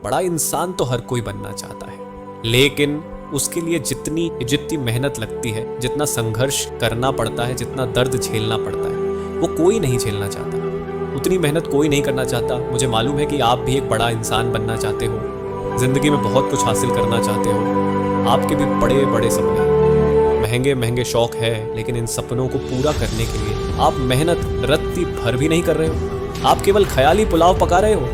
बड़ा इंसान तो हर कोई बनना चाहता है, लेकिन उसके लिए जितनी मेहनत लगती है, जितना संघर्ष करना पड़ता है, जितना दर्द झेलना पड़ता है, वो कोई नहीं झेलना चाहता। उतनी मेहनत कोई नहीं करना चाहता। मुझे मालूम है कि आप भी एक बड़ा इंसान बनना चाहते हो, जिंदगी में बहुत कुछ हासिल करना चाहते हो। आपके भी बड़े बड़े सपने, महंगे महंगे शौक है, लेकिन इन सपनों को पूरा करने के लिए आप मेहनत रत्ती भर भी नहीं कर रहे हो। आप केवल ख्याली पुलाव पका रहे हो,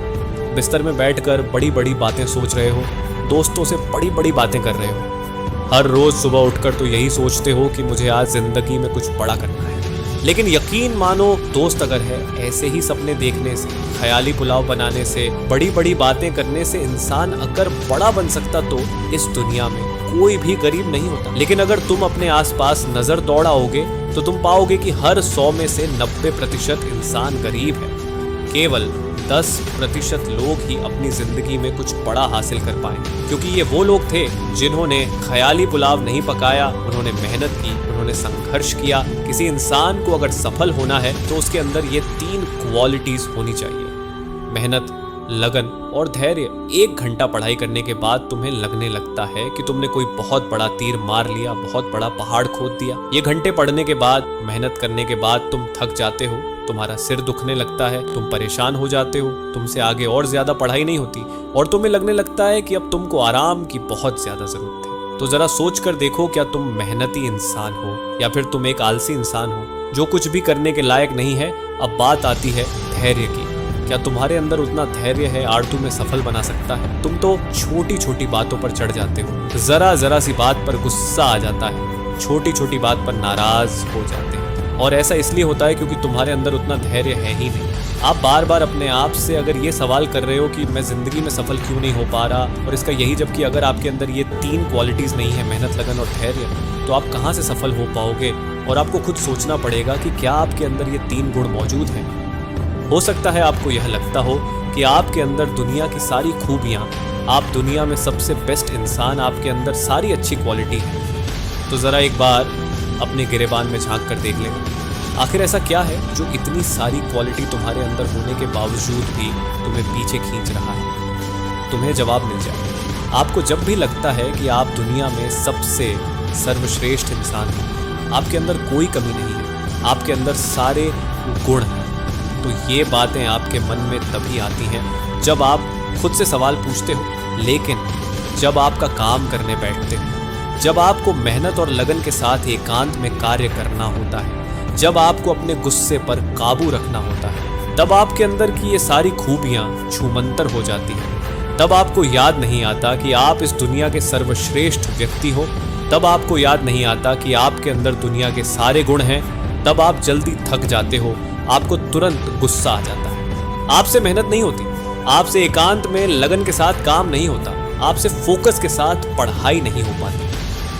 बिस्तर में बैठकर बड़ी बड़ी बातें सोच रहे हो, दोस्तों से बड़ी बड़ी बातें कर रहे हो। हर रोज सुबह उठकर तो यही सोचते हो कि मुझे आज जिंदगी में कुछ बड़ा करना है। लेकिन यकीन मानो दोस्त अगर है, ऐसे ही सपने देखने से, ख्याली पुलाव बनाने से, बड़ी बड़ी बातें करने से इंसान अगर बड़ा बन सकता तो इस दुनिया में कोई भी गरीब नहीं होता। लेकिन अगर तुम अपने आसपास नजर दौड़ाओगे तो तुम पाओगे कि हर 100 में से 90% इंसान गरीब है। केवल 10% लोग ही अपनी जिंदगी में कुछ बड़ा हासिल कर पाए, क्योंकि ये वो लोग थे जिन्होंने ख्याली पुलाव नहीं पकाया, उन्होंने मेहनत की, उन्होंने संघर्ष किया। किसी इंसान को अगर सफल होना है तो उसके अंदर ये 3 क्वालिटीज होनी चाहिए: मेहनत, लगन और धैर्य। 1 घंटा पढ़ाई करने के बाद तुम्हें लगने लगता है कि तुमने कोई बहुत बड़ा तीर मार लिया, बहुत बड़ा पहाड़ खोद दिया। ये घंटे पढ़ने के बाद, मेहनत करने के बाद तुम थक जाते हो, तुम्हारा सिर दुखने लगता है, तुम परेशान हो जाते हो, तुमसे आगे और ज्यादा पढ़ाई नहीं होती और तुम्हें लगने लगता है कि अब तुमको आराम की बहुत ज्यादा जरूरत है। तो जरा सोच कर देखो, क्या तुम मेहनती इंसान हो या फिर तुम एक आलसी इंसान हो जो कुछ भी करने के लायक नहीं है। अब बात आती है धैर्य की। क्या तुम्हारे अंदर उतना धैर्य है आज तुम्हें सफल बना सकता है? तुम तो छोटी छोटी बातों पर चढ़ जाते हो, जरा सी बात पर गुस्सा आ जाता है, छोटी छोटी बात पर नाराज हो जाते हैं। और ऐसा इसलिए होता है क्योंकि तुम्हारे अंदर उतना धैर्य है ही नहीं। आप बार बार अपने आप से अगर ये सवाल कर रहे हो कि मैं जिंदगी में सफल क्यों नहीं हो पा रहा, और इसका यही जबकि अगर आपके अंदर ये 3 क्वालिटीज नहीं है, मेहनत, लगन और धैर्य, तो आप कहाँ से सफल हो पाओगे? और आपको खुद सोचना पड़ेगा कि क्या आपके अंदर ये 3 गुण मौजूद हैं। हो सकता है आपको यह लगता हो कि आपके अंदर दुनिया की सारी खूबियां, आप दुनिया में सबसे बेस्ट इंसान, आपके अंदर सारी अच्छी क्वालिटी है। तो ज़रा एक बार अपने गिरेबान में झांक कर देख लें, आखिर ऐसा क्या है जो इतनी सारी क्वालिटी तुम्हारे अंदर होने के बावजूद भी तुम्हें पीछे खींच रहा है। तुम्हें जवाब मिल जाए। आपको जब भी लगता है कि आप दुनिया में सबसे सर्वश्रेष्ठ इंसान हैं, आपके अंदर कोई कमी नहीं है, आपके अंदर सारे गुण हैं, तो ये बातें आपके मन में तभी आती हैं जब आप खुद से सवाल पूछते हो। लेकिन जब आपका काम करने बैठते हो, जब आपको मेहनत और लगन के साथ एकांत में कार्य करना होता है, जब आपको अपने गुस्से पर काबू रखना होता है, तब आपके अंदर की ये सारी खूबियां छूमंतर हो जाती हैं। तब आपको याद नहीं आता कि आप इस दुनिया के सर्वश्रेष्ठ व्यक्ति हो, तब आपको याद नहीं आता कि आपके अंदर दुनिया के सारे गुण हैं, तब आप जल्दी थक जाते हो, आपको तुरंत गुस्सा आ जाता है। आपसे मेहनत नहीं होती, आपसे एकांत में लगन के साथ काम नहीं होता, आपसे फोकस के साथ पढ़ाई नहीं हो पाती।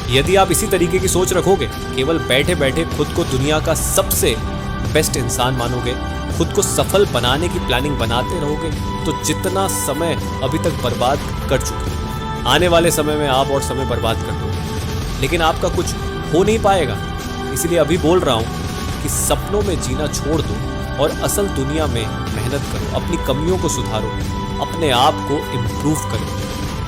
यदि आप इसी तरीके की सोच रखोगे, केवल बैठे बैठे खुद को दुनिया का सबसे बेस्ट इंसान मानोगे, खुद को सफल बनाने की प्लानिंग बनाते रहोगे, तो जितना समय अभी तक बर्बाद कर चुके, आने वाले समय में आप और समय बर्बाद कर दोगे, लेकिन आपका कुछ हो नहीं पाएगा। इसलिए अभी बोल रहा हूँ कि सपनों में जीना छोड़ दो और असल दुनिया में मेहनत करो, अपनी कमियों को सुधारो, अपने आप को इम्प्रूव करो।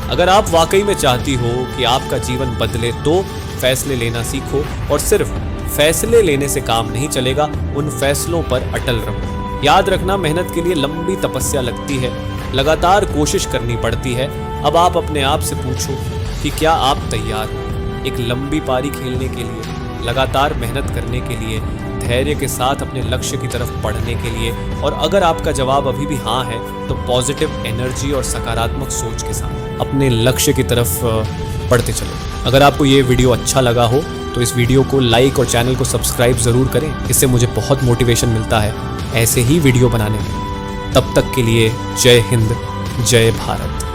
अगर आप वाकई में चाहती हो कि आपका जीवन बदले तो फैसले लेना सीखो, और सिर्फ फैसले लेने से काम नहीं चलेगा, उन फैसलों पर अटल रहो। याद रखना, मेहनत के लिए लंबी तपस्या लगती है, लगातार कोशिश करनी पड़ती है। अब आप अपने आप से पूछो कि क्या आप तैयार हो एक लंबी पारी खेलने के लिए, लगातार मेहनत करने के लिए, धैर्य के साथ अपने लक्ष्य की तरफ बढ़ने के लिए। और अगर आपका जवाब अभी भी हाँ है, तो पॉजिटिव एनर्जी और सकारात्मक सोच के साथ अपने लक्ष्य की तरफ बढ़ते चलो। अगर आपको ये वीडियो अच्छा लगा हो तो इस वीडियो को लाइक और चैनल को सब्सक्राइब ज़रूर करें, इससे मुझे बहुत मोटिवेशन मिलता है ऐसे ही वीडियो बनाने में। तब तक के लिए जय हिंद, जय भारत।